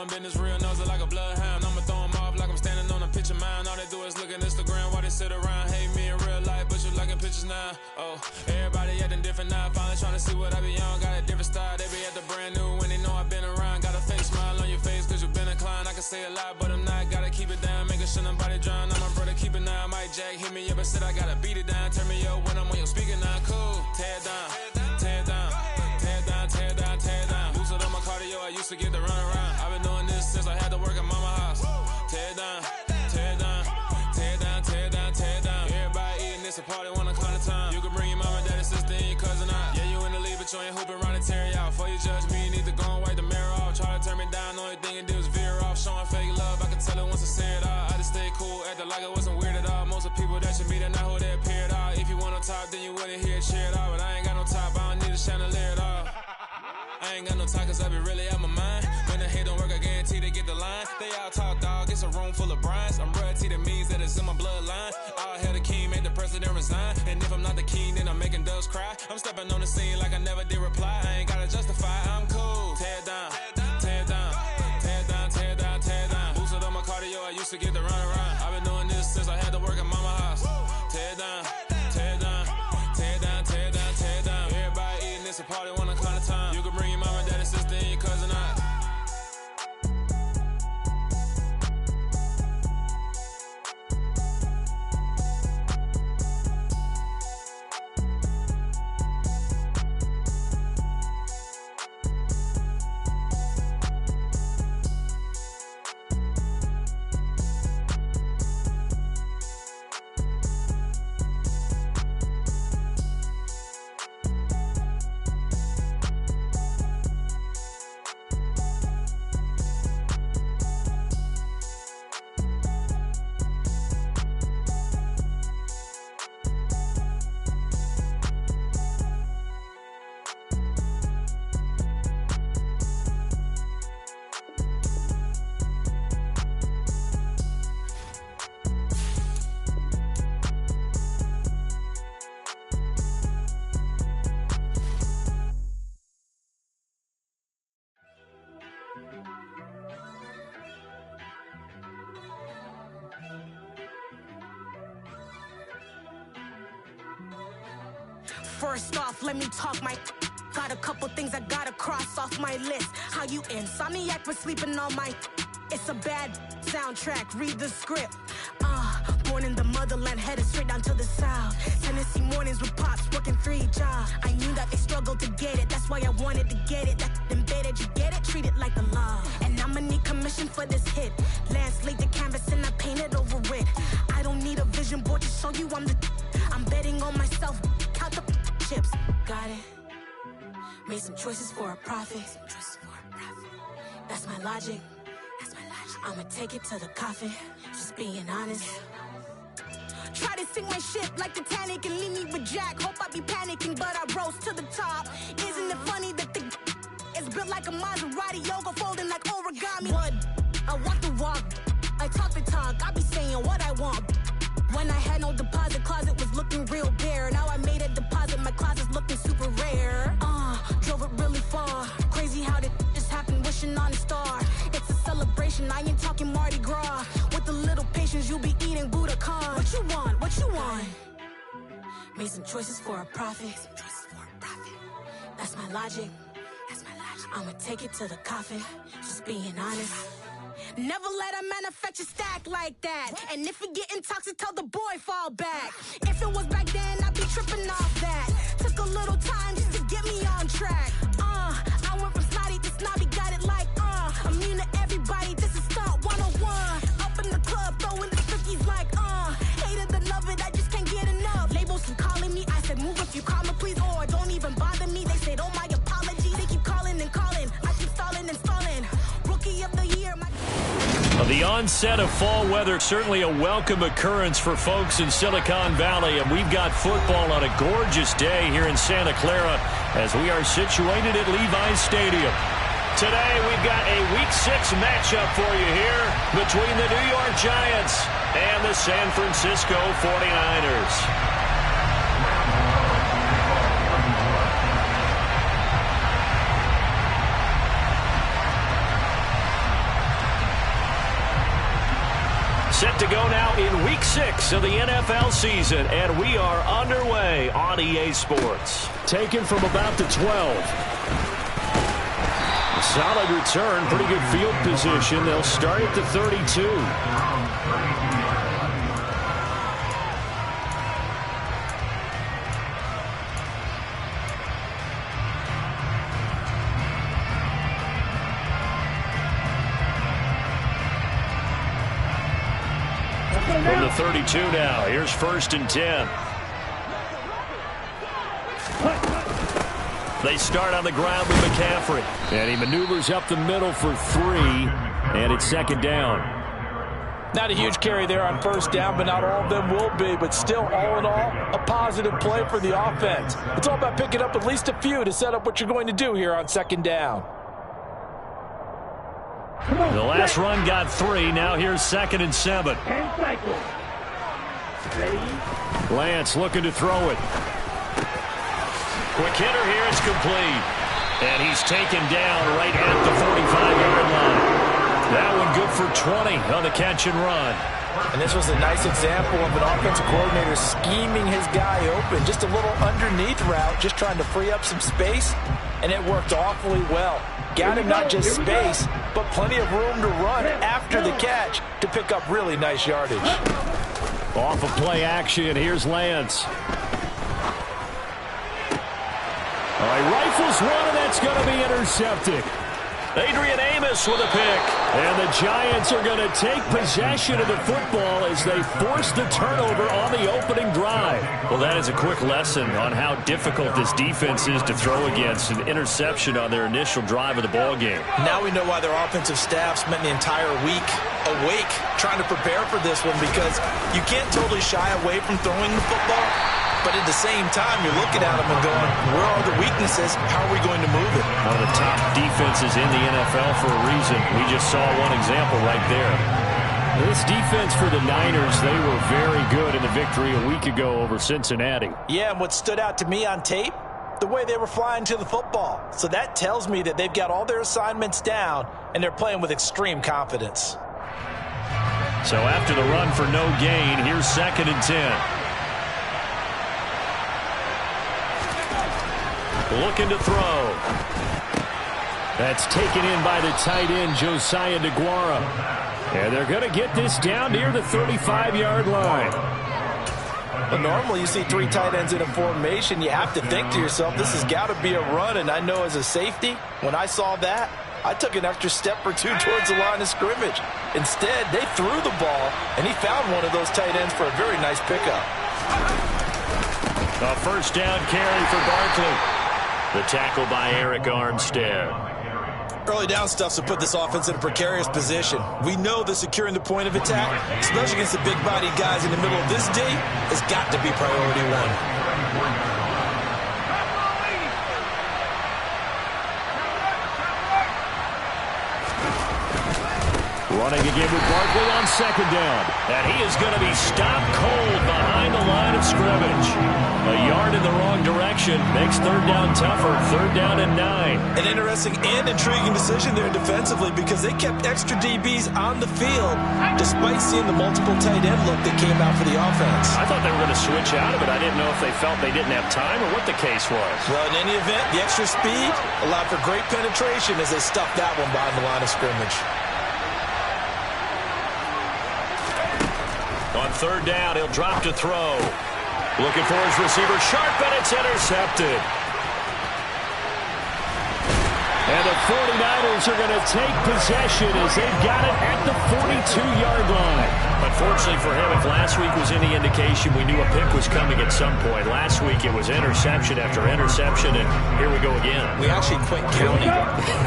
my business real, nosy like a bloodhound. I'ma throw them off like I'm standing on a picture mound. All they do is look at Instagram while they sit around. Hate me in real life, but you liking pictures now. Oh, everybody acting different now. Finally trying to see what I be on. Got a different style, they be at the brand new when they know I've been around. Got a fake smile on your face cause you been inclined. I can say a lot, but I'm not. Gotta keep it down, making sure nobody drown. I'm my brother, keep it now. Mike Jack hit me up and said I gotta beat it down. Turn me up when I'm on your speaker now. Cool, tear it down, tear it down, tear it down, tear it down, tear it down. Boosted on my cardio, I used to get the run around. I've been doing this since I had to work at mama house. Tear it down, tear it down, tear it down, tear it down, tear it down. Everybody eating this a party, wanna clown the time. You can bring your mama, daddy, sister, and your cousin out. Yeah, you in the league, but you ain't hooping around and tear it out. Before you judge me, you need to go and wipe the mirror off. Try to turn me down, only thing you do is veer off. Showing fake love, I can tell it once I say it all. I just stay cool, acting like it wasn't weird at all. Most of the people that you meet are not who they appear at all. If you want on top, then you wouldn't hear it cheer at all. But I ain't got no top, I don't need a chandelier at all. I ain't got no talk cause I be really out my mind. When the hate don't work, I guarantee they get the line. They all talk dog, it's a room full of brines. I'm royalty, that means that it's in my bloodline. All hail the king, made the president resign. And if I'm not the king, then I'm making doves cry. I'm stepping on the scene like I never did reply. I ain't gotta justify, I'm cool. Tear it down, tear it down, tear it down, tear it down, tear it down. Boosted on my cardio, I used to get the run around. I've been doing this since I had to work at mama house. Tear it down, tear it down, tear it down, tear it down, tear it down. Everybody eating this a party, wanna clown the time. You can bring your mama, daddy, sister, and your cousin out. First off, let me talk my. Got a couple things I gotta cross off my list. How you insomniac for sleeping on my. It's a bad soundtrack, read the script. Born in the motherland, headed straight down to the south. Tennessee mornings with pops, working 3 jobs. I knew that they struggled to get it, that's why I wanted to get it. That embedded, you get it, treat it like the law. And I'ma need commission for this hit. Lance laid the canvas and I painted over it. I don't need a vision board to show you I'm the. I'm betting on myself, count the chips. Got it. Made some choices for a profit. That's my logic. I'ma take it to the coffin, just being honest. Try to sink my ship like Titanic and leave me with Jack. Hope I be panicking, but I rose to the top. Isn't it funny that the is built like a Maserati, yoga folding like origami? What? I walk the walk, I talk the talk, I be saying what I want. When I had no deposit, closet was looking real bare. Now I made a deposit, my closet's looking super rare. Drove it really far. Crazy how did just happen, wishing on a star. It's a celebration, I ain't talking Mardi Gras. With a little patience, you'll be eating Budokan. What you want? What you want? Made some choices for a profit. That's my logic. I'ma take it to the coffin, just being honest. Never let a manufacture stack like that. And if it getting toxic, tell the boy fall back. If it was back then, I'd be tripping off that. Took a little time just to get me on track. I went from snotty to snobby, got it like immune to everybody, this is stunt 101. Up in the club, throwing the cookies like hate it or love it, I just can't get enough. Labels keep calling me, I said move if you call me please, or don't even bother me. They said oh my apologies, they keep calling and calling. I keep stalling and stalling. Rookie of the year, my. The onset of fall weather, certainly a welcome occurrence for folks in Silicon Valley, and we've got football on a gorgeous day here in Santa Clara as we are situated at Levi's Stadium. Today we've got a Week 6 matchup for you here between the New York Giants and the San Francisco 49ers. Set to go now in Week 6 of the NFL season, and we are underway on EA Sports. Taken from about the 12. Solid return, pretty good field position. They'll start at the 32. From the 32 now, here's 1st and 10. They start on the ground with McCaffrey. And he maneuvers up the middle for 3, and it's 2nd down. Not a huge carry there on 1st down, but not all of them will be. But still, all in all, a positive play for the offense. It's all about picking up at least a few to set up what you're going to do here on 2nd down. The last run got 3. Now here's 2nd and 7. Lance looking to throw it. Quick hitter here. It's complete. And he's taken down right at the 45-yard line. That one good for 20 on the catch and run. And this was a nice example of an offensive coordinator scheming his guy open. Just a little underneath route, just trying to free up some space. And it worked awfully well. Got him not just space, but plenty of room to run after the catch to pick up really nice yardage. Off of play action, here's Lance. All right, rifles one, and that's going to be intercepted. Adrian Amos with a pick. And the Giants are going to take possession of the football as they force the turnover on the opening drive. Well, that is a quick lesson on how difficult this defense is to throw against. An interception on their initial drive of the ball game. Now we know why their offensive staff spent the entire week awake trying to prepare for this one, because you can't totally shy away from throwing the football. But at the same time, you're looking at them and going, where are the weaknesses? How are we going to move it? One of the top defenses in the NFL for a reason. We just saw one example right there. This defense for the Niners, they were very good in the victory a week ago over Cincinnati. Yeah, and what stood out to me on tape, the way they were flying to the football. So that tells me that they've got all their assignments down, and they're playing with extreme confidence. So after the run for no gain, here's 2nd and 10. Looking to throw. That's taken in by the tight end, Josiah DeGuara. And they're going to get this down near the 35-yard line. Well, normally you see 3 tight ends in a formation. You have to think to yourself, this has got to be a run. And I know as a safety, when I saw that, I took an extra step or 2 towards the line of scrimmage. Instead, they threw the ball, and he found one of those tight ends for a very nice pickup. A 1st down carry for Barkley. The tackle by Eric Armstead. Early down stuff to put this offense in a precarious position. We know that securing the point of attack, especially against the big-bodied guys in the middle of this day, has got to be priority 1. Running again with Barkley on 2nd down. And he is going to be stopped cold behind the line of scrimmage. A yard in the wrong direction makes 3rd down tougher. 3rd down and 9. An interesting and intriguing decision there defensively, because they kept extra DBs on the field despite seeing the multiple tight end look that came out for the offense. I thought they were going to switch out of it. I didn't know if they felt they didn't have time or what the case was. Well, in any event, the extra speed allowed for great penetration as they stuffed that one behind the line of scrimmage. On 3rd down, he'll drop to throw. Looking for his receiver, sharp, and it's intercepted. And the 49ers are going to take possession as they've got it at the 42-yard line. Unfortunately for him, if last week was any indication, we knew a pick was coming at some point. Last week it was interception after interception, and here we go again. We actually quit counting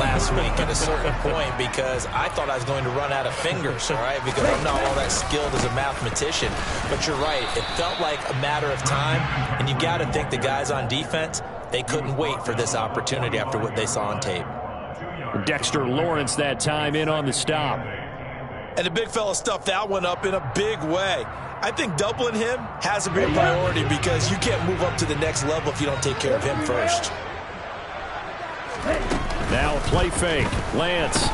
last week at a certain point because I thought I was going to run out of fingers, all right, because I'm not all that skilled as a mathematician. But you're right, it felt like a matter of time, and you got to think the guys on defense, they couldn't wait for this opportunity after what they saw on tape. Dexter Lawrence that time in on the stop. And the big fella stuffed that one up in a big way. I think doubling him has to be a priority because you can't move up to the next level if you don't take care of him first. Now a play fake. Lance.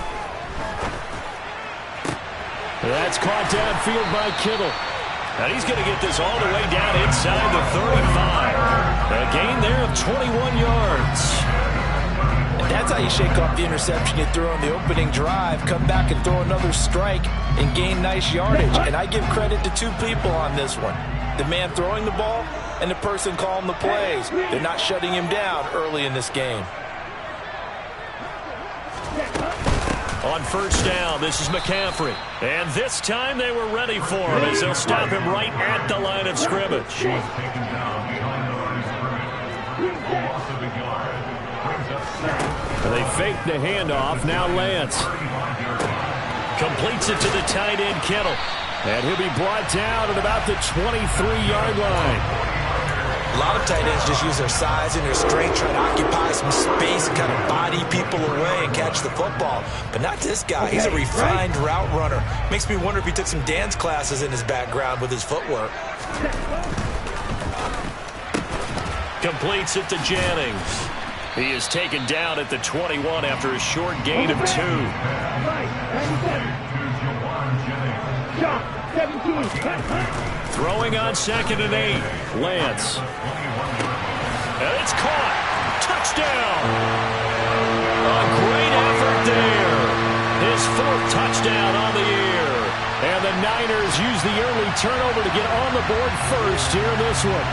That's caught downfield by Kittle. And he's going to get this all the way down inside the 35. A gain there of 21 yards. And that's how you shake off the interception you threw on the opening drive. Come back and throw another strike and gain nice yardage. And I give credit to two people on this one. The man throwing the ball and the person calling the plays. They're not shutting him down early in this game. On first down, this is McCaffrey. And this time they were ready for him as they'll stop him right at the line of scrimmage. They fake the handoff. Now Lance completes it to the tight end, Kittle. And he'll be brought down at about the 23-yard line. A lot of tight ends just use their size and their strength, try to occupy some space and kind of body people away and catch the football. But not this guy. He's a refined route runner. Makes me wonder if he took some dance classes in his background with his footwork. Completes it to Jennings. He is taken down at the 21 after a short gain of 2. Throwing on 2nd and 8. Lance. And it's caught. Touchdown. A great effort there. His 4th touchdown on the year. And the Niners use the early turnover to get on the board first here in this one.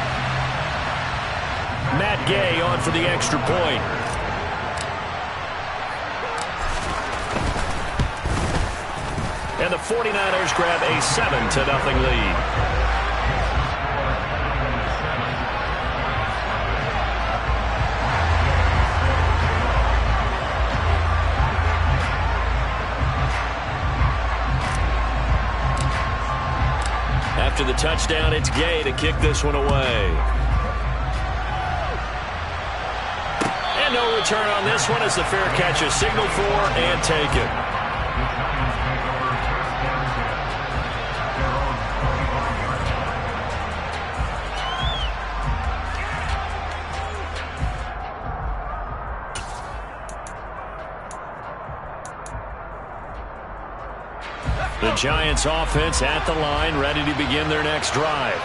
Matt Gay on for the extra point. And the 49ers grab a 7-0 lead. After the touchdown, it's Gay to kick this one away. And no return on this one as the fair catch is signaled for and taken. The Giants offense at the line, ready to begin their next drive.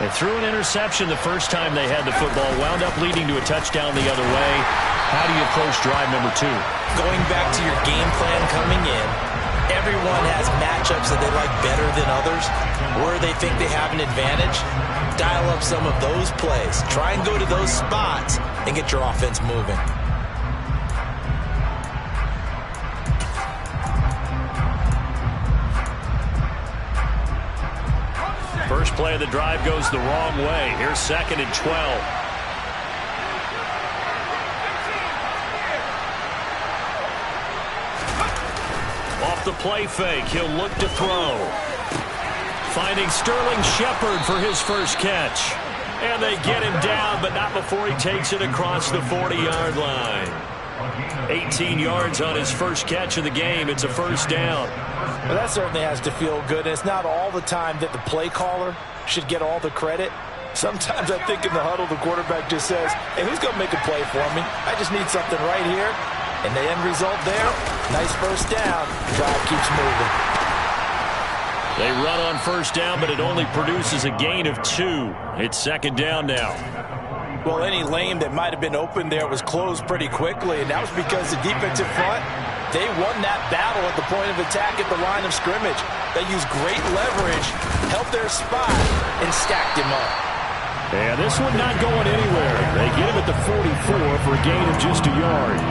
They threw an interception the first time they had the football, wound up leading to a touchdown the other way. How do you approach drive number 2? Going back to your game plan coming in, everyone has matchups that they like better than others, where they think they have an advantage. Dial up some of those plays. Try and go to those spots and get your offense moving. First play of the drive goes the wrong way. Here's 2nd and 12. Off the play fake, he'll look to throw. Finding Sterling Shepard for his first catch. And they get him down, but not before he takes it across the 40-yard line. 18 yards on his first catch of the game. It's a first down. Well, that certainly has to feel good. And it's not all the time that the play caller should get all the credit. Sometimes I think in the huddle, the quarterback just says, hey, who's going to make a play for me? I just need something right here. And the end result there, nice first down. Drive keeps moving. They run on first down, but it only produces a gain of 2. It's 2nd down now. Well, any lane that might have been open there was closed pretty quickly, and that was because the defensive front, they won that battle at the point of attack at the line of scrimmage. They used great leverage, held their spot, and stacked him up. Yeah, this one not going anywhere. They get him at the 44 for a gain of just a yard.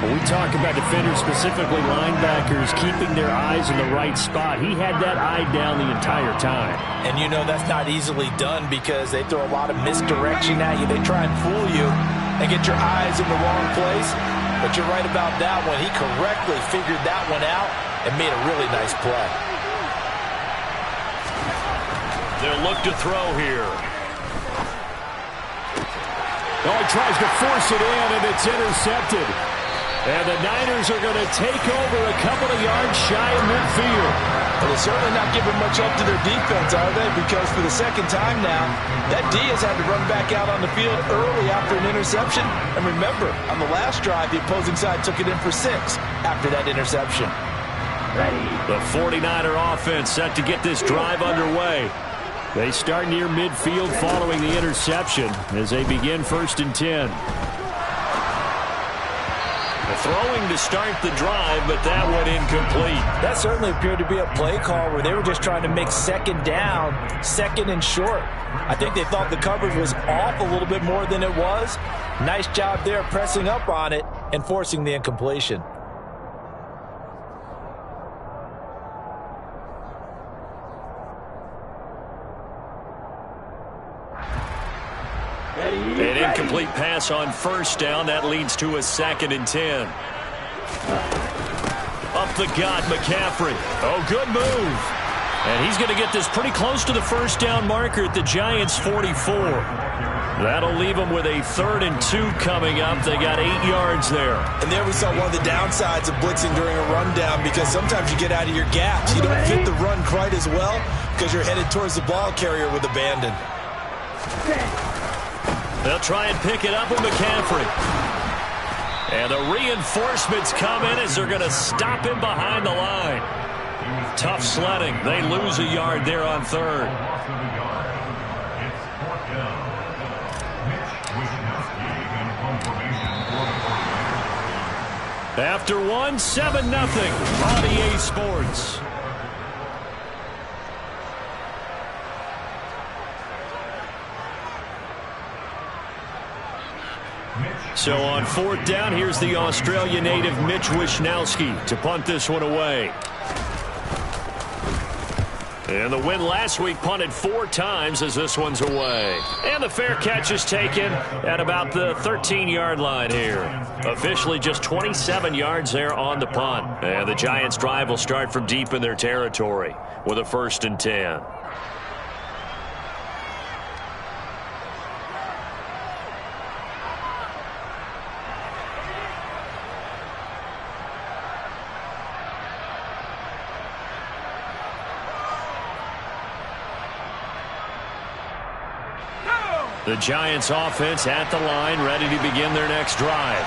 When we talk about defenders, specifically linebackers, keeping their eyes in the right spot, he had that eye down the entire time. And you know that's not easily done because they throw a lot of misdirection at you. They try and fool you and get your eyes in the wrong place. But you're right about that one. He correctly figured that one out and made a really nice play. They'll look to throw here. Oh, he tries to force it in, and it's intercepted. And the Niners are going to take over a couple of yards shy of midfield. Well, they're certainly not giving much up to their defense, are they? Because for the second time now, that D has had to run back out on the field early after an interception. And remember, on the last drive, the opposing side took it in for 6 after that interception. The 49er offense set to get this drive underway. They start near midfield following the interception as they begin 1st and 10. Throwing to start the drive, but that one incomplete. That certainly appeared to be a play call where they were just trying to make 2nd down, 2nd and short. I think they thought the coverage was off a little bit more than it was. Nice job there pressing up on it and forcing the incompletion. An incomplete pass on 1st down. That leads to a 2nd and 10. Up the gut, McCaffrey. Oh, good move. And he's going to get this pretty close to the 1st down marker at the Giants' 44. That'll leave them with a 3rd and 2 coming up. They got 8 yards there. And there we saw one of the downsides of blitzing during a rundown, because sometimes you get out of your gaps. You don't fit the run quite as well because you're headed towards the ball carrier with abandon. They'll try and pick it up with McCaffrey. And the reinforcements come in as they're going to stop him behind the line. Tough sledding. They lose a yard there on 3rd. After 1, 7-0 on EA Sports. So on 4th down, here's the Australia native Mitch Wishnowsky to punt this one away. And the win last week punted 4 times as this one's away. And the fair catch is taken at about the 13-yard line here. Officially just 27 yards there on the punt. And the Giants' drive will start from deep in their territory with a 1st and 10. The Giants offense at the line, ready to begin their next drive.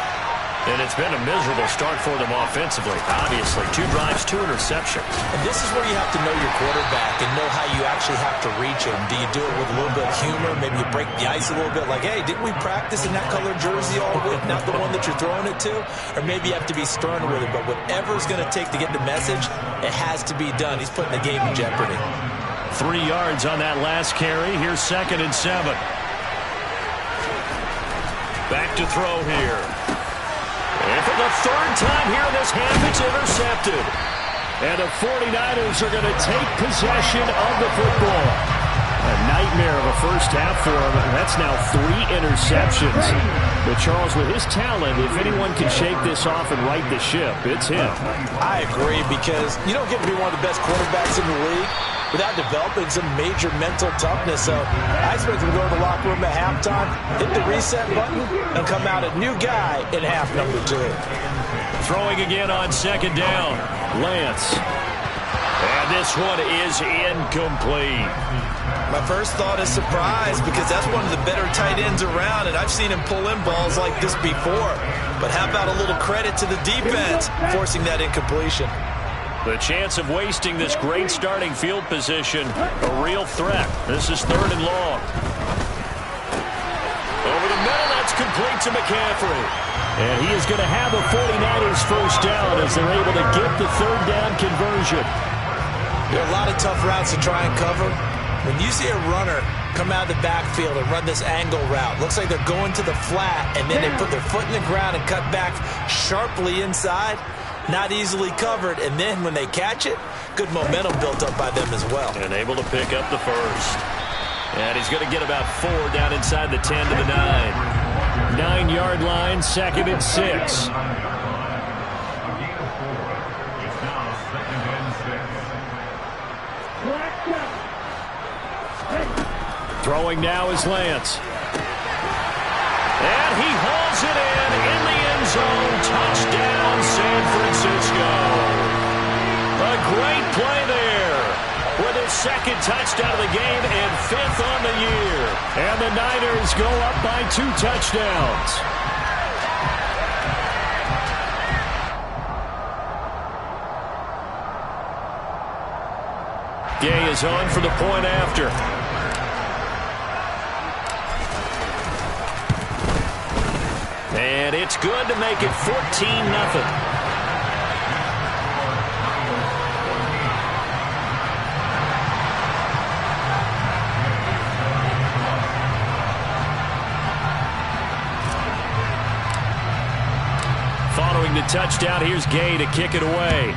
And it's been a miserable start for them offensively. Obviously, 2 drives, 2 interceptions. And this is where you have to know your quarterback and know how you actually have to reach him. Do you do it with a little bit of humor? Maybe you break the ice a little bit, like, hey, didn't we practice in that color jersey all week, not the one that you're throwing it to? Or maybe you have to be stern with it. But whatever it's going to take to get the message, it has to be done. He's putting the game in jeopardy. 3 yards on that last carry. Here's 2nd and 7. Back to throw here. And for the 3rd time here in this half, it's intercepted. And the 49ers are going to take possession of the football. A nightmare of a first half for him. That's now 3 interceptions. But Charles, with his talent, if anyone can shake this off and right the ship, it's him. I agree, because you don't get to be one of the best quarterbacks in the league without developing some major mental toughness. So I expect him to go to the locker room at halftime, hit the reset button, and come out a new guy in half number 2. Throwing again on 2nd down. Lance. And this one is incomplete. My first thought is surprise, because that's one of the better tight ends around, and I've seen him pull in balls like this before. But how about a little credit to the defense forcing that incompletion? The chance of wasting this great starting field position, a real threat. This is 3rd and long. Over the middle, that's complete to McCaffrey. And he is going to have a 49ers first down as they're able to get the 3rd down conversion. There are a lot of tough routes to try and cover. When you see a runner come out of the backfield and run this angle route, looks like they're going to the flat, and then they put their foot in the ground and cut back sharply inside. Not easily covered, and then when they catch it, good momentum built up by them as well. And able to pick up the first. And he's going to get about 4 down inside the 10 to the 9. 9-yard line, 2nd and 6. Throwing now is Lance. And he hauls it in the end zone. Touchdown, San Francisco. A great play there with his 2nd touchdown of the game and 5th on the year. And the Niners go up by 2 touchdowns. Gay is on for the point after. And it's good to make it 14-0. Following the touchdown, here's Gay to kick it away.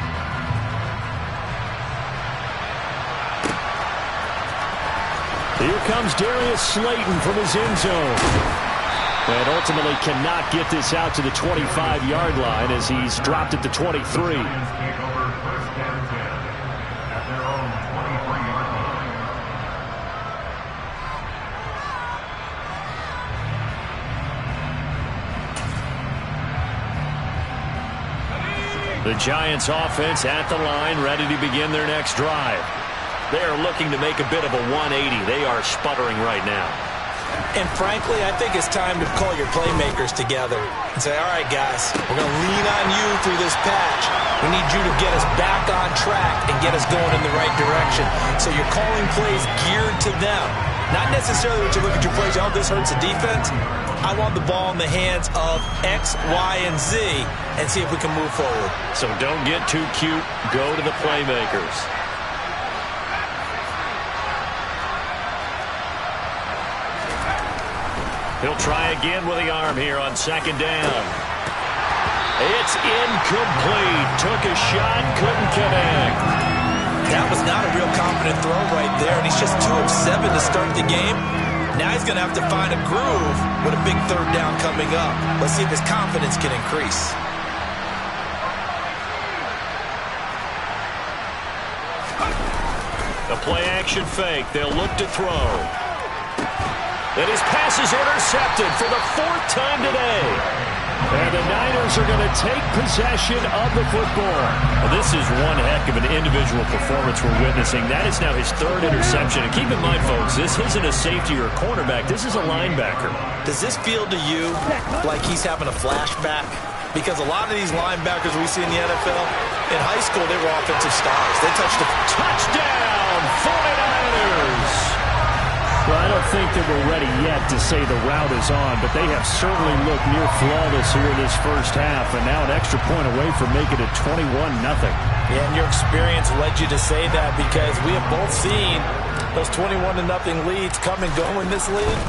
Here comes Darius Slayton from his end zone. And ultimately cannot get this out to the 25-yard line as he's dropped at the 23. The Giants offense at the line, ready to begin their next drive. They are looking to make a bit of a 180. They are sputtering right now. And frankly, I think it's time to call your playmakers together and say, all right, guys, we're going to lean on you through this patch. We need you to get us back on track and get us going in the right direction. So you're calling plays geared to them. Not necessarily when you look at your plays, oh, this hurts the defense. I want the ball in the hands of X, Y, and Z and see if we can move forward. So don't get too cute. Go to the playmakers. He'll try again with the arm here on second down. It's incomplete. Took a shot, couldn't connect. That was not a real confident throw right there, and he's just 2 of 7 to start the game. Now he's going to have to find a groove with a big third down coming up. Let's see if his confidence can increase. A play-action fake. They'll look to throw. And his pass is intercepted for the 4th time today. And the Niners are going to take possession of the football. Well, this is one heck of an individual performance we're witnessing. That is now his 3rd interception. And keep in mind, folks, this isn't a safety or a cornerback. This is a linebacker. Does this feel to you like he's having a flashback? Because a lot of these linebackers we see in the NFL, in high school, they were offensive stars. They touched a touchdown, 49ers. Well, I don't think that we're ready yet to say the route is on, but they have certainly looked near flawless here this first half, and now an extra point away from making it 21-0. Yeah, and your experience led you to say that because we have both seen those 21-0 leads come and go in this league,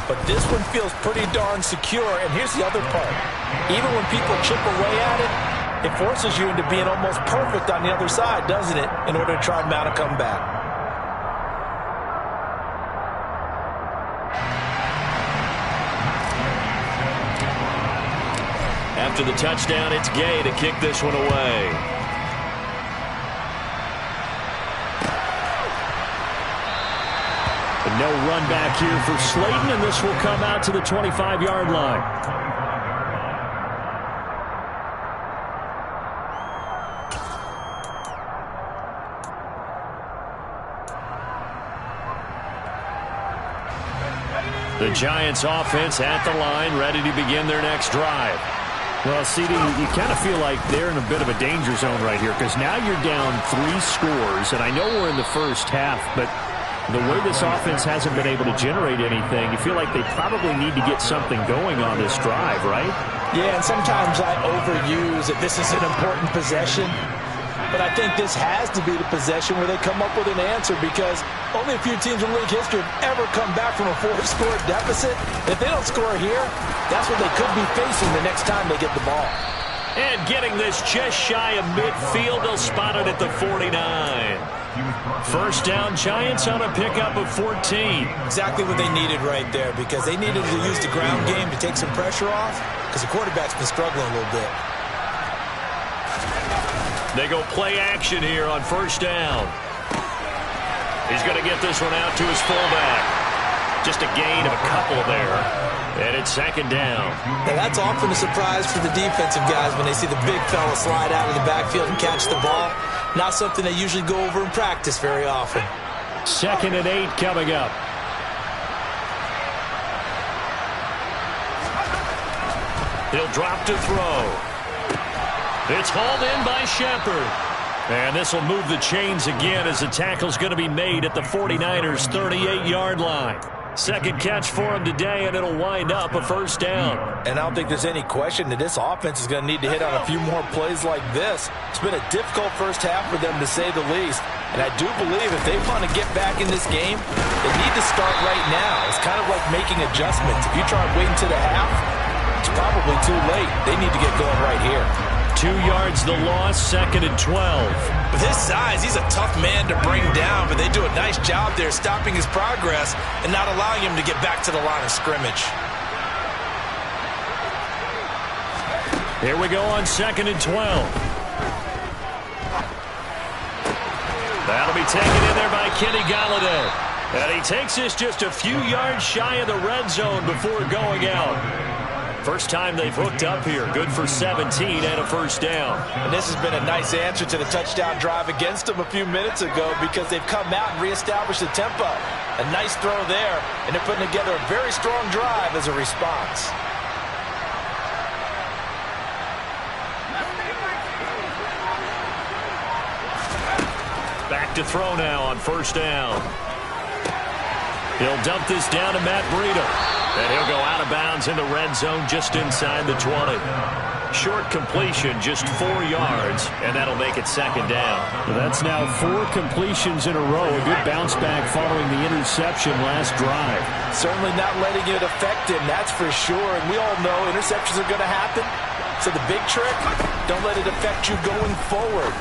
but this one feels pretty darn secure, and here's the other part. Even when people chip away at it, it forces you into being almost perfect on the other side, doesn't it, in order to try and mount a comeback. After the touchdown, it's Gay to kick this one away. And no run back here for Slayton, and this will come out to the 25-yard line. The Giants offense at the line, ready to begin their next drive. Well, CD, you kind of feel like they're in a bit of a danger zone right here because now you're down 3 scores, and I know we're in the first half, but the way this offense hasn't been able to generate anything, you feel like they probably need to get something going on this drive, right? Yeah, and sometimes I overuse that this is an important possession, but I think this has to be the possession where they come up with an answer because only a few teams in league history have ever come back from a 4-score deficit. If they don't score here, that's what they could be facing the next time they get the ball. And getting this just shy of midfield, they'll spot it at the 49. First down, Giants on a pickup of 14. Exactly what they needed right there because they needed to use the ground game to take some pressure off because the quarterback's been struggling a little bit. They go play action here on first down. He's going to get this one out to his fullback. Just a gain of a couple there. And it's second down. Now that's often a surprise for the defensive guys when they see the big fella slide out of the backfield and catch the ball. Not something they usually go over in practice very often. 2nd and 8 coming up. He'll drop to throw. It's hauled in by Shepard. And this will move the chains again as the tackle's going to be made at the 49ers' 38-yard line. Second catch for him today, and it'll wind up a first down. And I don't think there's any question that this offense is going to need to hit on a few more plays like this. It's been a difficult first half for them, to say the least. And I do believe if they want to get back in this game, they need to start right now. It's kind of like making adjustments. If you try waiting to the half, it's probably too late. They need to get going right here. 2 yards the loss, 2nd and 12. With his size, he's a tough man to bring down, but they do a nice job there stopping his progress and not allowing him to get back to the line of scrimmage. Here we go on 2nd and 12. That'll be taken in there by Kenny Golladay. And he takes this just a few yards shy of the red zone before going out. First time they've hooked up here. Good for 17 and a first down. And this has been a nice answer to the touchdown drive against them a few minutes ago because they've come out and reestablished the tempo. A nice throw there, and they're putting together a very strong drive as a response. Back to throw now on first down. He'll dump this down to Matt Breida. And he'll go out of bounds in the red zone just inside the 20. Short completion, just 4 yards, and that'll make it second down. Well, that's now 4 completions in a row. A good bounce back following the interception last drive. Certainly not letting it affect him, that's for sure. And we all know interceptions are going to happen. So the big trick, don't let it affect you going forward.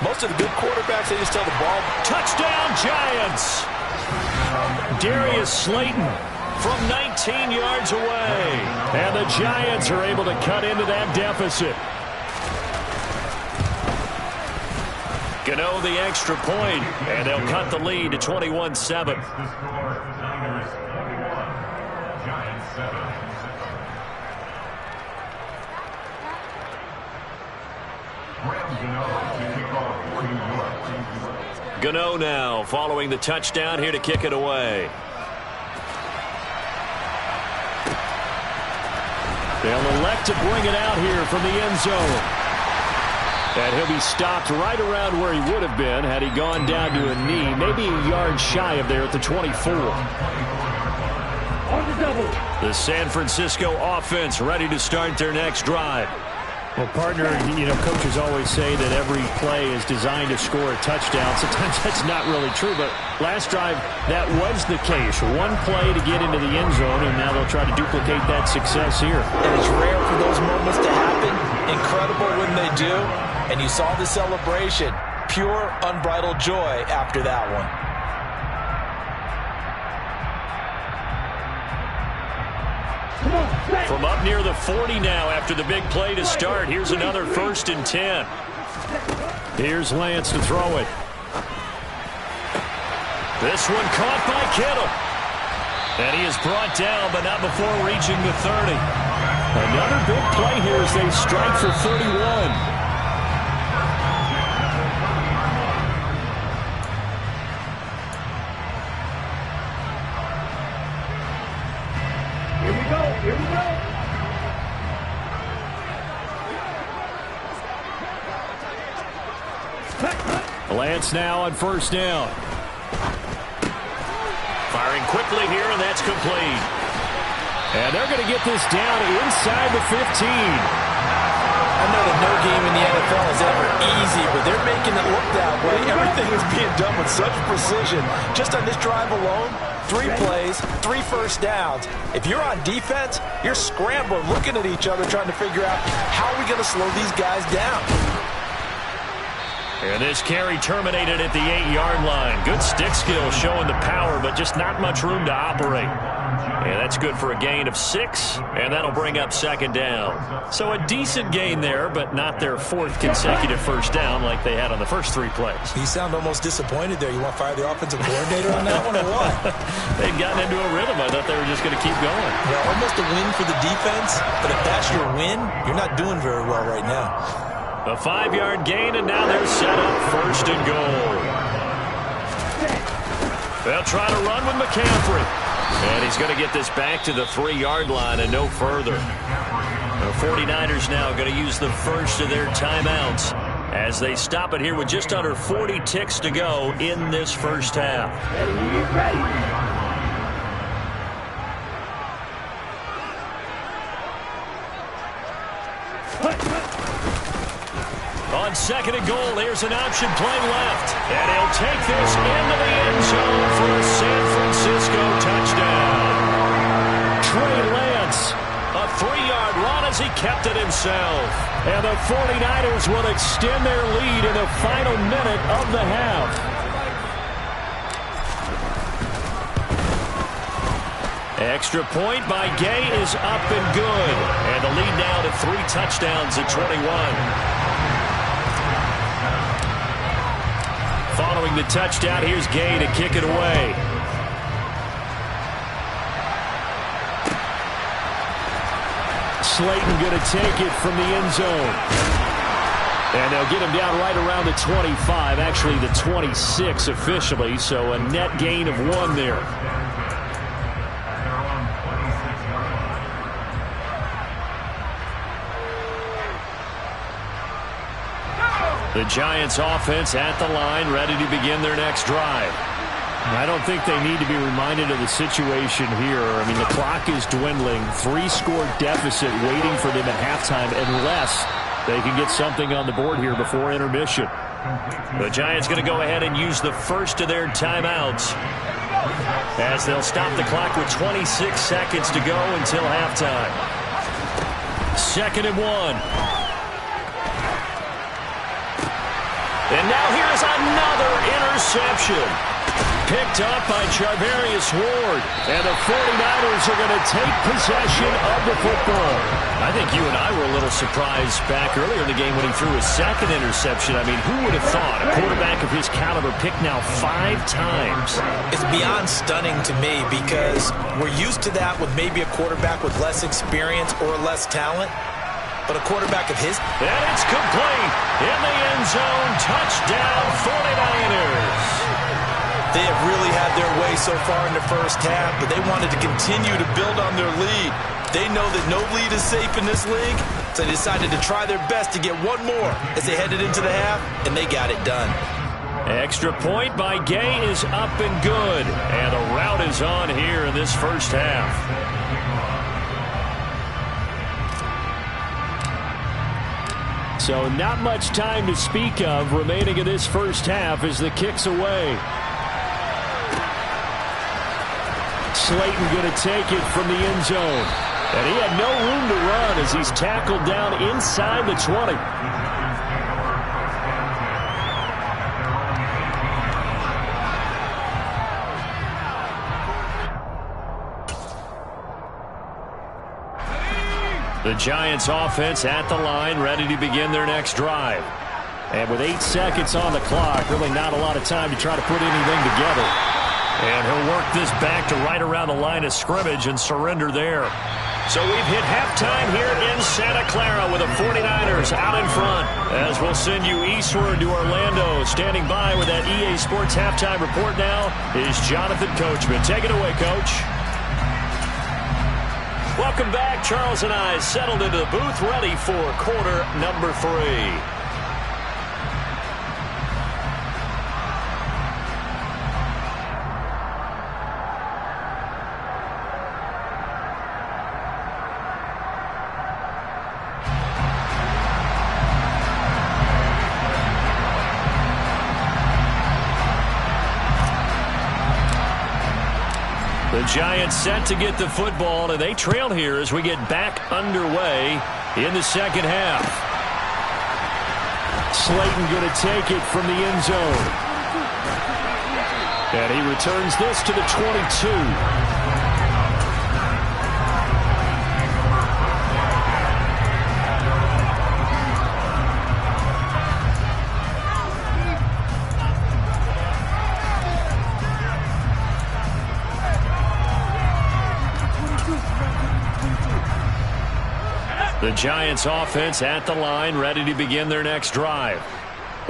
Most of the good quarterbacks, they just tell the ball. Touchdown, Giants! Darius Slayton from 19 yards away. And the Giants are able to cut into that deficit. Gano the extra point, and they'll cut the lead to 21-7. Gano now following the touchdown here to kick it away. They'll elect to bring it out here from the end zone. And he'll be stopped right around where he would have been had he gone down to a knee, maybe a yard shy of there at the 24. The San Francisco offense ready to start their next drive. Well, partner, coaches always say that every play is designed to score a touchdown. Sometimes that's not really true, but last drive, that was the case. One play to get into the end zone, and now they'll try to duplicate that success here. And it's rare for those moments to happen. Incredible when they do. And you saw the celebration. Pure, unbridled joy after that one. From up near the 40 now after the big play to start. Here's another 1st and 10. Here's Lance to throw it. This one caught by Kittle. And he is brought down, but not before reaching the 30. Another big play here as they strike for 31. Here we go. Lance now on first down. Firing quickly here, and that's complete. And they're going to get this down inside the 15. I know that no game in the NFL is ever easy, but they're making it look that way. Everything is being done with such precision. Just on this drive alone, 3 plays, 3 first downs. If you're on defense, you're scrambling, looking at each other, trying to figure out how are we going to slow these guys down. And this carry terminated at the 8-yard line. Good stick skill showing the power, but just not much room to operate. And that's good for a gain of 6, and that'll bring up second down. So a decent gain there, but not their 4th consecutive first down like they had on the first 3 plays. You sound almost disappointed there. You want to fire the offensive coordinator on that one or what? They'd gotten into a rhythm. I thought they were just going to keep going. Yeah, almost a win for the defense, but if that's your win, you're not doing very well right now. A 5-yard gain, and now they're set up 1st and goal. They'll try to run with McCaffrey. And he's going to get this back to the 3-yard line and no further. The 49ers now going to use the first of their timeouts as they stop it here with just under 40 ticks to go in this first half. On second and goal, here's an option play left. And he'll take this into the end zone for a San Francisco touchdown. Trey Lance, a 3-yard run as he kept it himself. And the 49ers will extend their lead in the final minute of the half. Extra point by Gay is up and good. And the lead now to 3 touchdowns at 21. Following the touchdown, here's Gay to kick it away. Slayton going to take it from the end zone. And they'll get him down right around the 25, actually the 26 officially, so a net gain of 1 there. The Giants offense at the line, ready to begin their next drive. I don't think they need to be reminded of the situation here. I mean, the clock is dwindling. 3-score deficit waiting for them at halftime unless they can get something on the board here before intermission. The Giants going to go ahead and use the first of their timeouts as they'll stop the clock with 26 seconds to go until halftime. 2nd and 1. And now here's another interception. Picked up by Charvarius Ward. And the 49ers are going to take possession of the football. I think you and I were a little surprised back earlier in the game when he threw his 2nd interception. I mean, who would have thought a quarterback of his caliber picked now 5 times? It's beyond stunning to me because we're used to that with maybe a quarterback with less experience or less talent. But a quarterback of his... And it's complete. In the end zone. Touchdown, 49ers. They have really had their way so far in the first half, but they wanted to continue to build on their lead. They know that no lead is safe in this league, so they decided to try their best to get 1 more as they headed into the half, and they got it done. Extra point by Gay is up and good. And the route is on here in this first half. So not much time to speak of remaining in this first half as the kick's away. Slayton going to take it from the end zone. And he had no room to run as he's tackled down inside the 20. The Giants offense at the line, ready to begin their next drive. And with 8 seconds on the clock, really not a lot of time to try to put anything together. And he'll work this back to right around the line of scrimmage and surrender there. So we've hit halftime here in Santa Clara with the 49ers out in front. As we'll send you eastward to Orlando. Standing by with that EA Sports halftime report now is Jonathan Coachman. Take it away, Coach. Welcome back. Charles and I settled into the booth, ready for quarter number 3. The Giants set to get the football, and they trail here as we get back underway in the second half. Slayton going to take it from the end zone. And he returns this to the 22. The Giants offense at the line, ready to begin their next drive.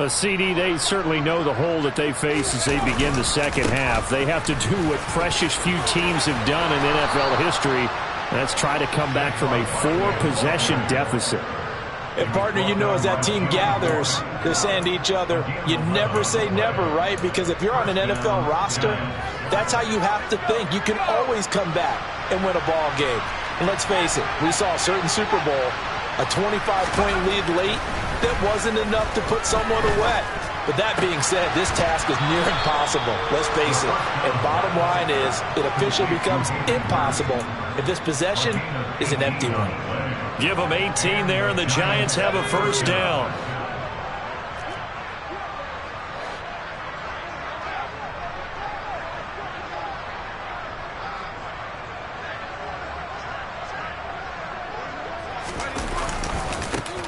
CD, they certainly know the hole that they face as they begin the second half. They have to do what precious few teams have done in NFL history. That's try to come back from a 4-possession deficit. And, partner, you know, as that team gathers, they're saying to each other, you never say never, right? Because if you're on an NFL roster, that's how you have to think. You can always come back and win a ball game. And let's face it, we saw a certain Super Bowl, a 25-point lead late that wasn't enough to put someone away. But that being said, this task is near impossible. Let's face it. And bottom line is, it officially becomes impossible if this possession is an empty one. Give them 18 there, and the Giants have a first down.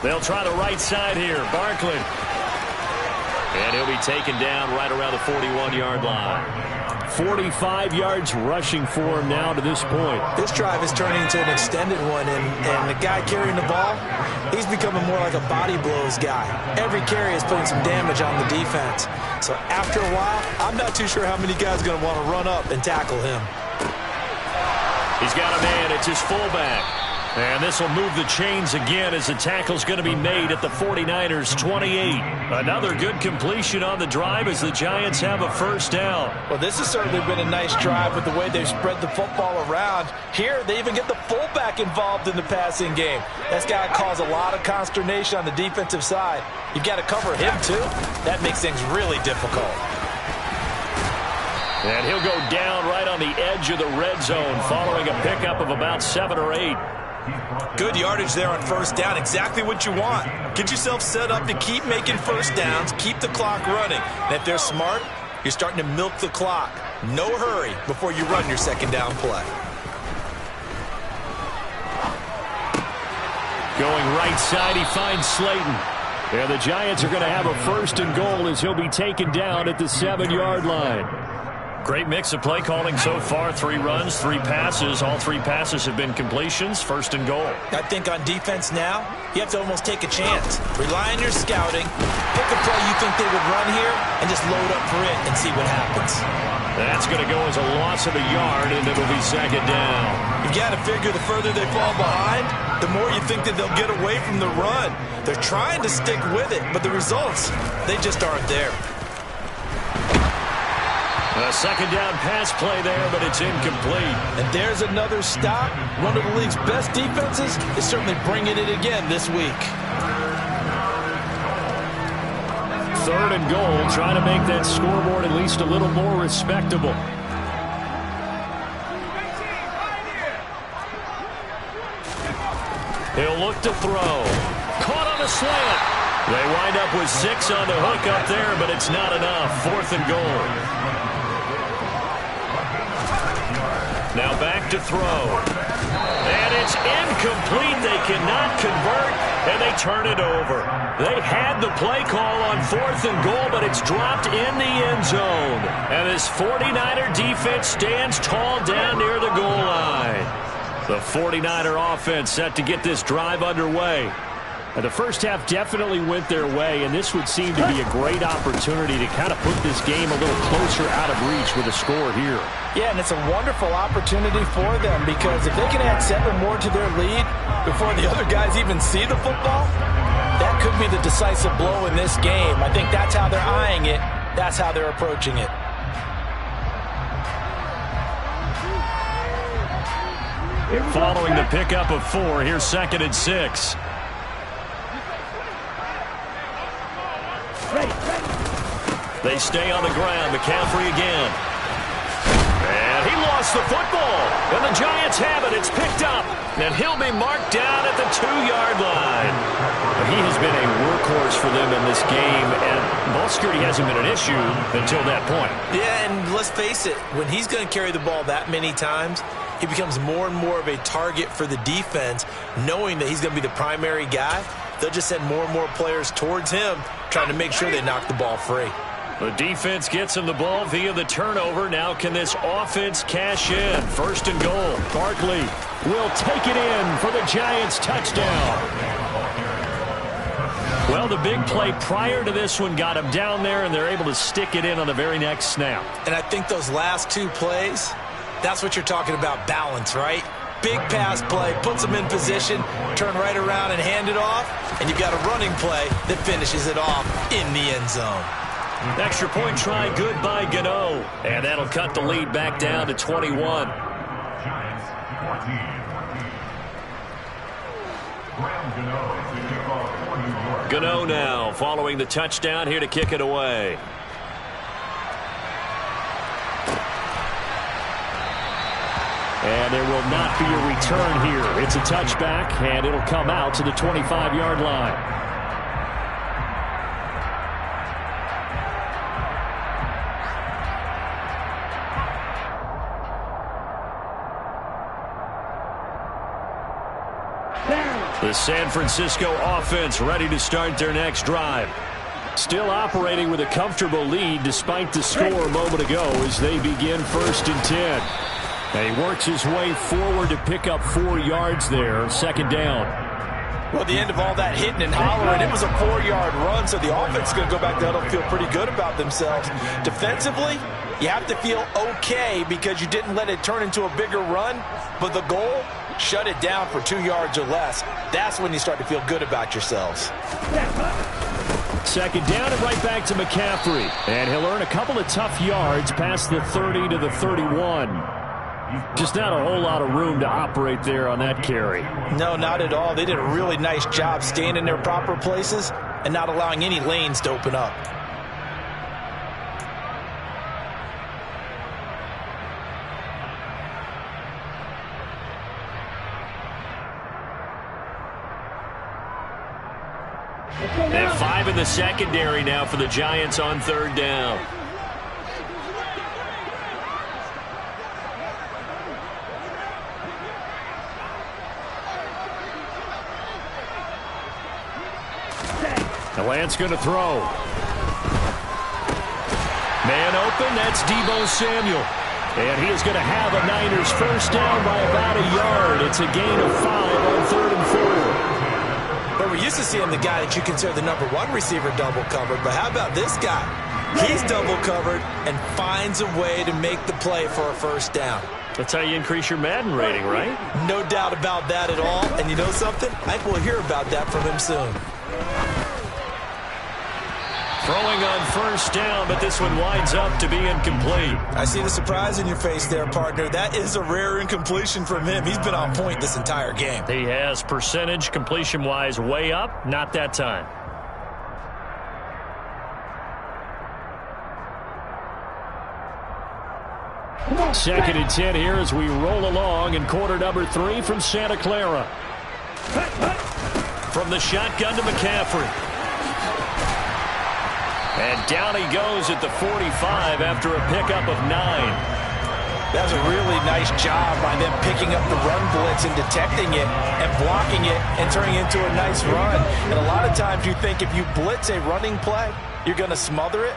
They'll try the right side here. Barkley. And he'll be taken down right around the 41-yard line. 45 yards rushing for him now to this point. This drive is turning into an extended one, and the guy carrying the ball, he's becoming more like a body blows guy. Every carry is putting some damage on the defense. So after a while, I'm not too sure how many guys are going to want to run up and tackle him. He's got a man. It's his fullback. And this will move the chains again as the tackle's going to be made at the 49ers' 28. Another good completion on the drive as the Giants have a first down. Well, this has certainly been a nice drive with the way they've spread the football around. Here, they even get the fullback involved in the passing game. That's got to cause a lot of consternation on the defensive side. You've got to cover him, too. That makes things really difficult. And he'll go down right on the edge of the red zone following a pickup of about 7 or 8. Good yardage there on first down. Exactly what you want. Get yourself set up to keep making first downs, keep the clock running. And if they're smart, you're starting to milk the clock. No hurry before you run your second down play. Going right side, he finds Slayton. And the Giants are going to have a first and goal as he'll be taken down at the 7-yard line. Great mix of play calling so far. 3 runs, 3 passes. All 3 passes have been completions. First and goal. I think on defense now, you have to almost take a chance. Rely on your scouting. Pick a play you think they would run here and just load up for it and see what happens. That's going to go as a loss of a yard, and it'll be second down. You got to figure the further they fall behind, the more you think that they'll get away from the run. They're trying to stick with it, but the results, they just aren't there. A second down pass play there, but it's incomplete. And there's another stop. One of the league's best defenses is certainly bringing it again this week. Third and goal, trying to make that scoreboard at least a little more respectable. He'll look to throw. Caught on a slant. They wind up with 6 on the hook up there, but it's not enough. 4th and goal. Now back to throw. And it's incomplete. They cannot convert, and they turn it over. They had the play call on 4th and goal, but it's dropped in the end zone. And this 49er defense stands tall down near the goal line. The 49er offense set to get this drive underway. And the first half definitely went their way, and this would seem to be a great opportunity to kind of put this game a little closer out of reach with a score here. Yeah, and it's a wonderful opportunity for them because if they can add 7 more to their lead before the other guys even see the football, that could be the decisive blow in this game. I think that's how they're eyeing it. That's how they're approaching it. Following the pickup of 4, here's 2nd and 6. They stay on the ground. McCaffrey again. And he lost the football. And the Giants have it. It's picked up. And he'll be marked down at the 2-yard line. He has been a workhorse for them in this game. And ball security hasn't been an issue until that point. Yeah, and let's face it. When he's going to carry the ball that many times, he becomes more and more of a target for the defense, knowing that he's going to be the primary guy. They'll just send more and more players towards him, trying to make sure they knock the ball free. The defense gets him the ball via the turnover. Now can this offense cash in? 1st and goal. Barkley will take it in for the Giants touchdown. Well, the big play prior to this one got him down there, and they're able to stick it in on the very next snap. And I think those last 2 plays, that's what you're talking about, balance, right? big pass play, puts them in position, turn right around and hand it off, and you've got a running play that finishes it off in the end zone. Extra point try good by Gano. And that'll cut the lead back down to 21. Gano now following the touchdown here to kick it away. And there will not be a return here. It's a touchback, and it'll come out to the 25-yard line. The San Francisco offense ready to start their next drive. Still operating with a comfortable lead despite the score a moment ago as they begin 1st and 10. And he works his way forward to pick up 4 yards there, 2nd down. Well, at the end of all that hitting and hollering, it was a 4-yard run, so the offense is going to go back there and feel pretty good about themselves. Defensively, you have to feel okay because you didn't let it turn into a bigger run, but the goal, shut it down for 2 yards or less. That's when you start to feel good about yourselves. 2nd down and right back to McCaffrey. And he'll earn a couple of tough yards past the 30 to the 31. Just not a whole lot of room to operate there on that carry. No, not at all. They did a really nice job staying in their proper places and not allowing any lanes to open up. And 5 in the secondary now for the Giants on 3rd down. The Lance going to throw. Man open, that's Deebo Samuel. And he is going to have a Niners 1st down by about a yard. It's a gain of 5 on 3rd and 4. But we're used to seeing the guy that you consider the #1 receiver double covered. But how about this guy? He's double covered and finds a way to make the play for a 1st down. That's how you increase your Madden rating, right? No doubt about that at all. And you know something? I think we'll hear about that from him soon. Throwing on 1st down, but this one winds up to be incomplete. I see the surprise in your face there, partner. That is a rare incompletion from him. He's been on point this entire game. He has percentage completion-wise way up. Not that time. Second and 10 here as we roll along in quarter number 3 from Santa Clara. From the shotgun to McCaffrey. And down he goes at the 45 after a pickup of 9. That was a really nice job by them picking up the run blitz and detecting it and blocking it and turning it into a nice run. And a lot of times you think if you blitz a running play, you're going to smother it.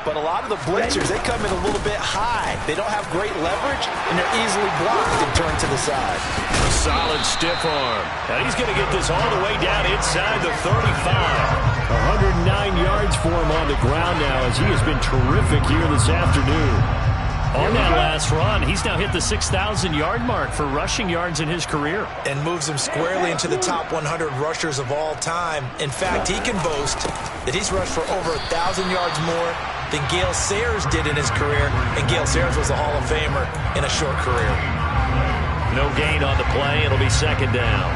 But a lot of the blitzers, they come in a little bit high. They don't have great leverage, and they're easily blocked and turned to the side. A solid stiff arm. And he's going to get this all the way down inside the 35. 109 yards for him on the ground now as he has been terrific here this afternoon. On that last run, he's now hit the 6,000-yard mark for rushing yards in his career. And moves him squarely into the top 100 rushers of all time. In fact, he can boast that he's rushed for over 1,000 yards more than Gale Sayers did in his career. And Gale Sayers was a Hall of Famer in a short career. No gain on the play. It'll be 2nd down.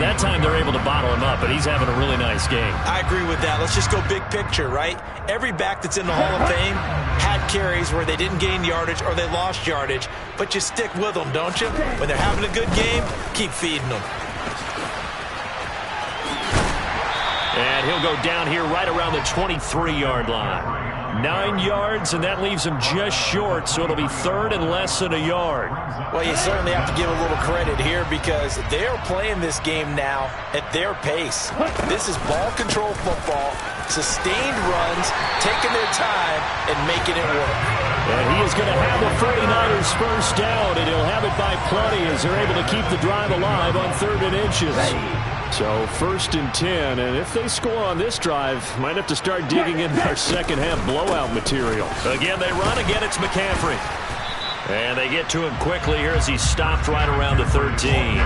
That time they're able to bottle him up, but he's having a really nice game. I agree with that. Let's just go big picture, right? Every back that's in the Hall of Fame had carries where they didn't gain yardage or they lost yardage, but you stick with them, don't you? When they're having a good game, keep feeding them. And he'll go down here right around the 23-yard line. 9 yards, and that leaves him just short, so it'll be 3rd and less than a yard. Well, you certainly have to give a little credit here because they're playing this game now at their pace. This is ball control football, sustained runs, taking their time, and making it work. And he is going to have the 49ers 1st down, and he'll have it by plenty as they're able to keep the drive alive on 3rd and inches. So 1st and 10, and if they score on this drive, might have to start digging in our second half blowout material. Again, they run. Again, it's McCaffrey. And they get to him quickly here as he's stopped right around the 13.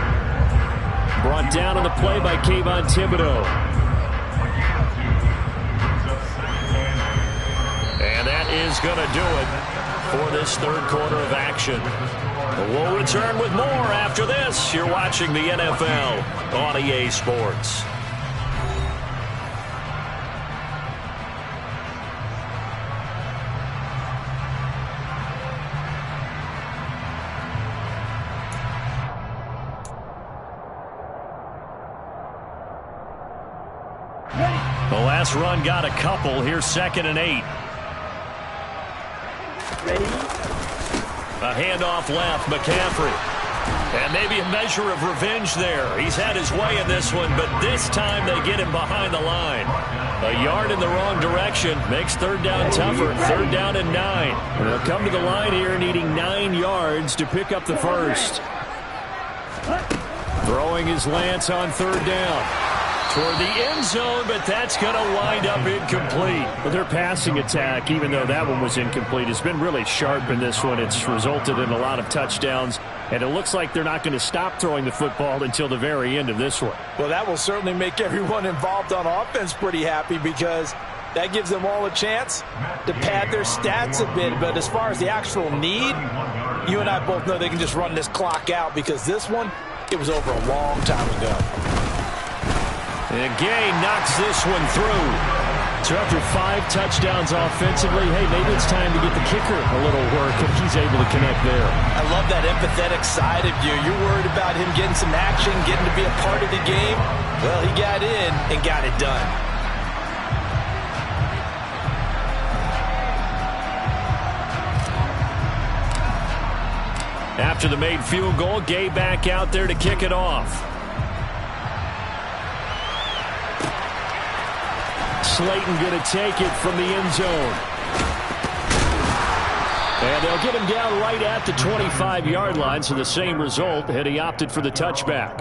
Brought down on the play by Kayvon Thibodeau. And that is going to do it for this third quarter of action. We'll return with more after this. You're watching the NFL on EA Sports. The last run got a couple. Here's 2nd and 8. A handoff left, McCaffrey. And maybe a measure of revenge there. He's had his way in this one, but this time they get him behind the line. A yard in the wrong direction makes third down tougher. 3rd down and 9. They'll come to the line here needing 9 yards to pick up the first. Throwing his Lance on 3rd down. Toward the end zone, but that's going to wind up incomplete. Well, their passing attack, even though that one was incomplete, has been really sharp in this one. It's resulted in a lot of touchdowns, and it looks like they're not going to stop throwing the football until the very end of this one. Well, that will certainly make everyone involved on offense pretty happy because that gives them all a chance to pad their stats a bit. But as far as the actual need, you and I both know they can just run this clock out because this one, it was over a long time ago. And Gay knocks this one through. So after 5 touchdowns offensively, hey, maybe it's time to get the kicker a little work, and he's able to connect there. I love that empathetic side of you. You're worried about him getting some action, getting to be a part of the game. Well, he got in and got it done. After the made field goal, Gay back out there to kick it off. Slayton going to take it from the end zone. And they'll get him down right at the 25-yard line, so the same result, and he opted for the touchback.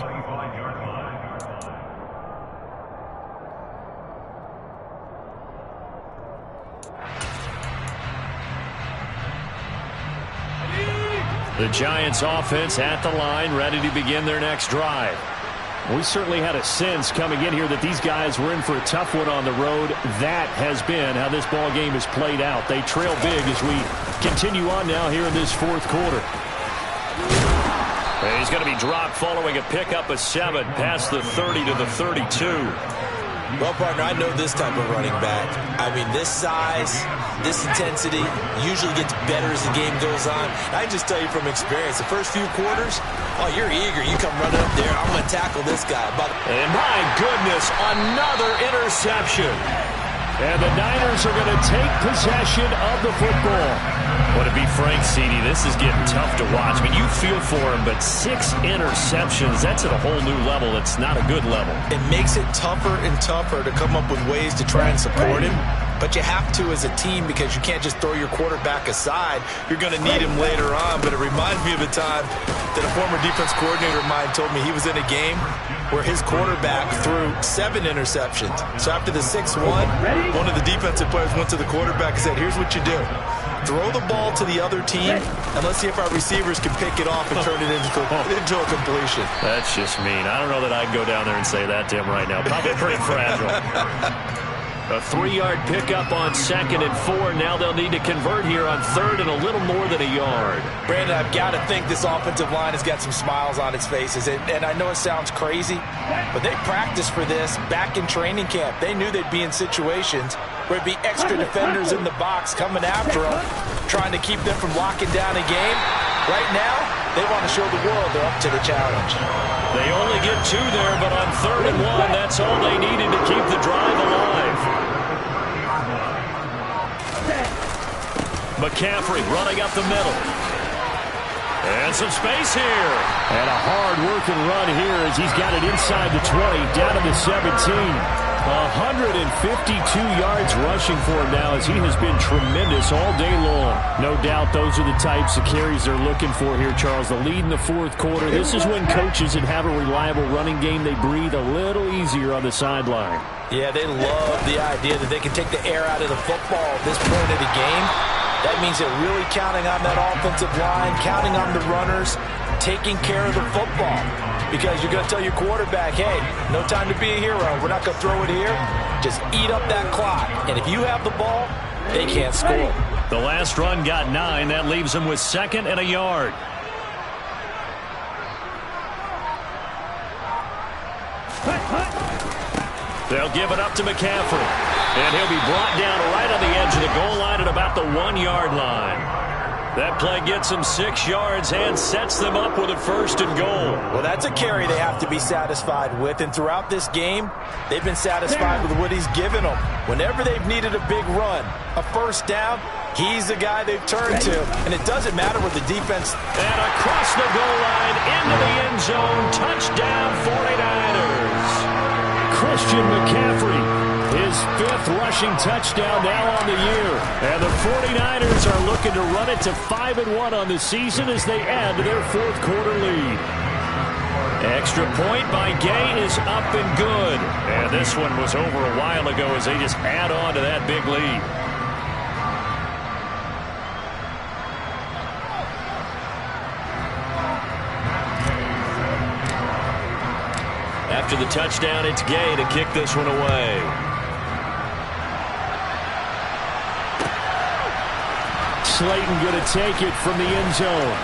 The Giants offense at the line, ready to begin their next drive. We certainly had a sense coming in here that these guys were in for a tough one on the road. That has been how this ball game has played out. They trail big as we continue on now here in this 4th quarter. And he's going to be dropped following a pickup of 7 past the 30 to the 32. Well, partner, I know this type of running back. I mean, this size, this intensity usually gets better as the game goes on. I just tell you from experience, the first few quarters, oh, you're eager. You come running up there. I'm going to tackle this guy. And my goodness, another interception. And the Niners are going to take possession of the football. Well, to be frank, CD, this is getting tough to watch. I mean, you feel for him, but 6 interceptions, that's at a whole new level. It's not a good level. It makes it tougher and tougher to come up with ways to try and support him. But you have to as a team because you can't just throw your quarterback aside. You're going to need him later on. But it reminds me of a time that a former defense coordinator of mine told me he was in a game where his quarterback threw 7 interceptions. So after the 6-1, one of the defensive players went to the quarterback and said, here's what you do. Throw the ball to the other team, and let's see if our receivers can pick it off and turn it into a completion. That's just mean. I don't know that I'd go down there and say that to him right now. Probably pretty fragile. A 3-yard pickup on 2nd and 4. Now they'll need to convert here on 3rd and a little more than a yard. Brandon, I've got to think this offensive line has got some smiles on its faces. And I know it sounds crazy, but they practiced for this back in training camp. They knew they'd be in situations where it'd be extra defenders in the box coming after them, trying to keep them from locking down a game. Right now, they want to show the world they're up to the challenge. They only get 2 there, but on 3rd and 1, that's all they needed to keep the drive alive. McCaffrey running up the middle. And some space here. And a hard-working run here as he's got it inside the 20, down to the 17. 152 yards rushing for him now as he has been tremendous all day long. No doubt those are the types of carries they're looking for here, Charles. The lead in the 4th quarter. This is when coaches that have a reliable running game, they breathe a little easier on the sideline. Yeah, they love the idea that they can take the air out of the football at this point of the game. That means they're really counting on that offensive line, counting on the runners, taking care of the football. Because you're going to tell your quarterback, hey, no time to be a hero. We're not going to throw it here. Just eat up that clock. And if you have the ball, they can't score. The last run got 9. That leaves them with 2nd and a yard. They'll give it up to McCaffrey. And he'll be brought down right on the edge of the goal line at about the 1-yard line. That play gets them 6 yards and sets them up with a 1st and goal. Well, that's a carry they have to be satisfied with. And throughout this game, they've been satisfied with what he's given them. Whenever they've needed a big run, a 1st down, he's the guy they've turned to. And it doesn't matter what the defense... And across the goal line, into the end zone, touchdown 49ers. Christian McCaffrey. His 5th rushing touchdown now on the year. And the 49ers are looking to run it to 5-1 on the season as they add to their 4th quarter lead. Extra point by Gay is up and good. And this one was over a while ago as they just add on to that big lead. After the touchdown, it's Gay to kick this one away. Slayton going to take it from the end zone.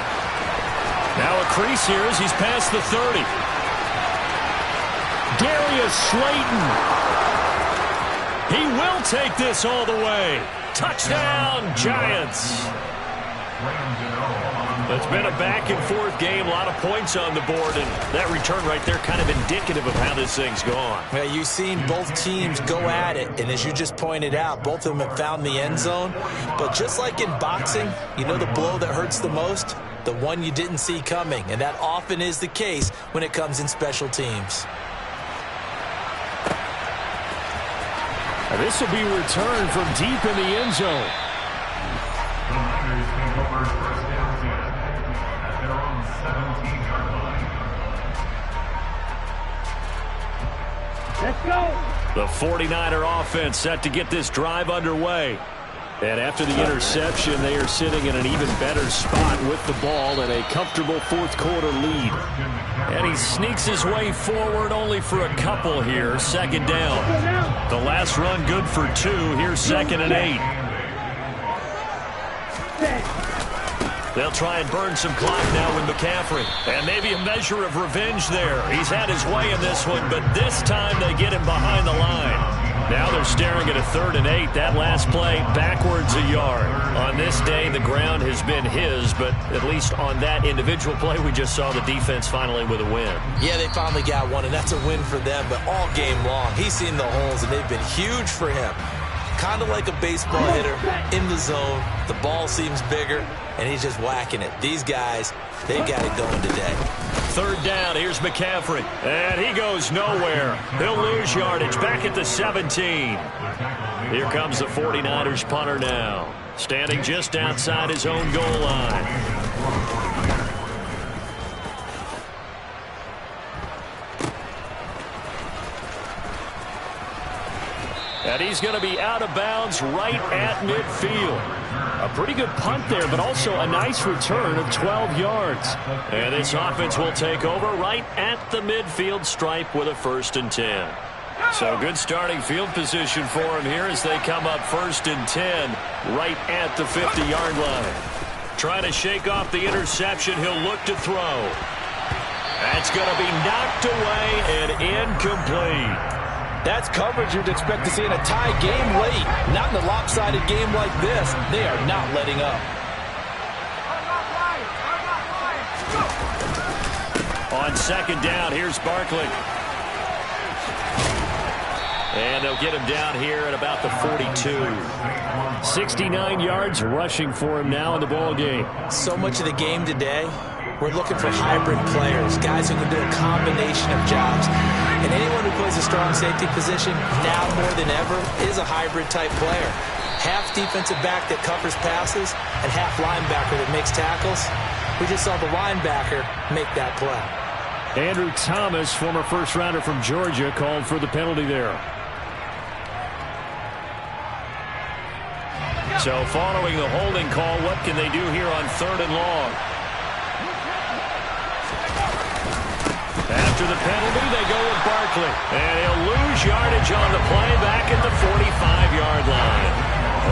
Now a crease here as he's past the 30. Darius Slayton. He will take this all the way. Touchdown, Giants. It's been a back-and-forth game, a lot of points on the board, and that return right there kind of indicative of how this thing's gone. Yeah, you've seen both teams go at it, and as you just pointed out, both of them have found the end zone. But just like in boxing, you know the blow that hurts the most? The one you didn't see coming, and that often is the case when it comes in special teams. This will be returned from deep in the end zone. Let's go. The 49er offense set to get this drive underway. And after the interception, they are sitting in an even better spot with the ball and a comfortable 4th quarter lead. And he sneaks his way forward only for a couple here. 2nd down. The last run good for 2. Here's 2nd and 8. They'll try and burn some clock now with McCaffrey. And maybe a measure of revenge there. He's had his way in this one, but this time they get him behind the line. Now they're staring at a 3rd and 8. That last play, backwards a yard. On this day, the ground has been his, but at least on that individual play, we just saw the defense finally with a win. Yeah, they finally got one, and that's a win for them, but all game long, he's seen the holes, and they've been huge for him. Kind of like a baseball hitter in the zone. The ball seems bigger, and he's just whacking it. These guys, they've got it going today. 3rd down, here's McCaffrey. And he goes nowhere. He'll lose yardage back at the 17. Here comes the 49ers punter now. Standing just outside his own goal line. And he's going to be out of bounds right at midfield. A pretty good punt there, but also a nice return of 12 yards. And this offense will take over right at the midfield stripe with a 1st and 10. So good starting field position for him here as they come up 1st and 10 right at the 50-yard line. Trying to shake off the interception. He'll look to throw. That's going to be knocked away and incomplete. That's coverage you'd expect to see in a tie game late. Not in a lopsided game like this. They are not letting up. On 2nd down, here's Barkley. And they'll get him down here at about the 42. 69 yards rushing for him now in the ball game. So much of the game today, we're looking for hybrid players, guys who can do a combination of jobs. And anyone who plays a strong safety position, now more than ever, is a hybrid-type player. Half defensive back that covers passes and half linebacker that makes tackles. We just saw the linebacker make that play. Andrew Thomas, former first-rounder from Georgia, called for the penalty there. So following the holding call, what can they do here on 3rd and long? After the penalty, they go with Barkley. And he'll lose yardage on the play back at the 45-yard line.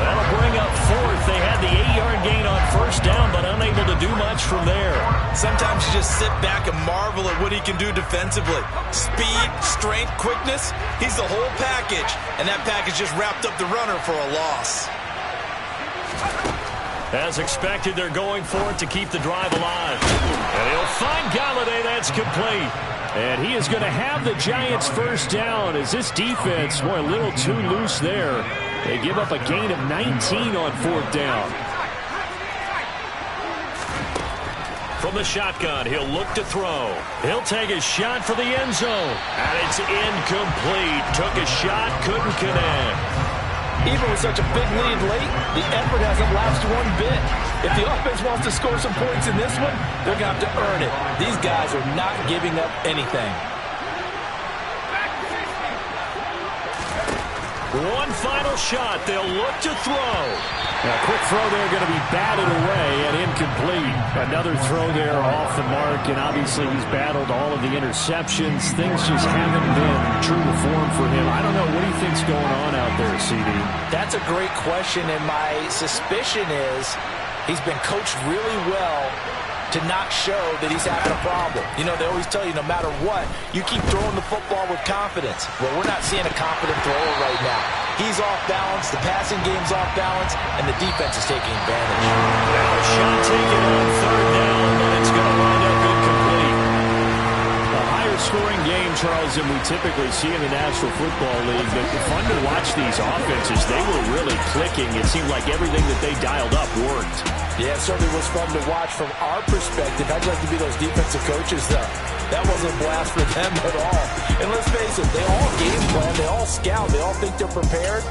That'll bring up 4th. They had the 8-yard gain on 1st down, but unable to do much from there. Sometimes you just sit back and marvel at what he can do defensively. Speed, strength, quickness, he's the whole package. And that package just wrapped up the runner for a loss. As expected, they're going for it to keep the drive alive. And he'll find Galladay. That's complete. And he is going to have the Giants' 1st down as this defense, boy, a little too loose there. They give up a gain of 19 on 4th down. From the shotgun, he'll look to throw. He'll take a shot for the end zone. And it's incomplete. Took a shot, couldn't connect. Even with such a big lead late, the effort hasn't lapsed one bit. If the offense wants to score some points in this one, they're going to have to earn it. These guys are not giving up anything. One final shot. They'll look to throw. Now, quick throw there going to be batted away and incomplete. Another throw there off the mark, and obviously he's battled all of the interceptions. Things just haven't been true to form for him. I don't know. What do you think's going on out there, CD? That's a great question, and my suspicion is he's been coached really well to not show that he's having a problem. You know, they always tell you no matter what, you keep throwing the football with confidence. Well, we're not seeing a confident thrower right now. He's off balance, the passing game's off balance, and the defense is taking advantage. Now a shot taken on 3rd down, but it's going to wind up incomplete. A higher scoring game, Charles, than we typically see in the National Football League. But it's fun to watch these offenses. They were really clicking. It seemed like everything that they dialed up worked. Yeah, it certainly was fun to watch from our perspective. I'd like to be those defensive coaches, though. That wasn't a blast for them at all. And let's face it, they all game plan, they all scout, they all think they're prepared.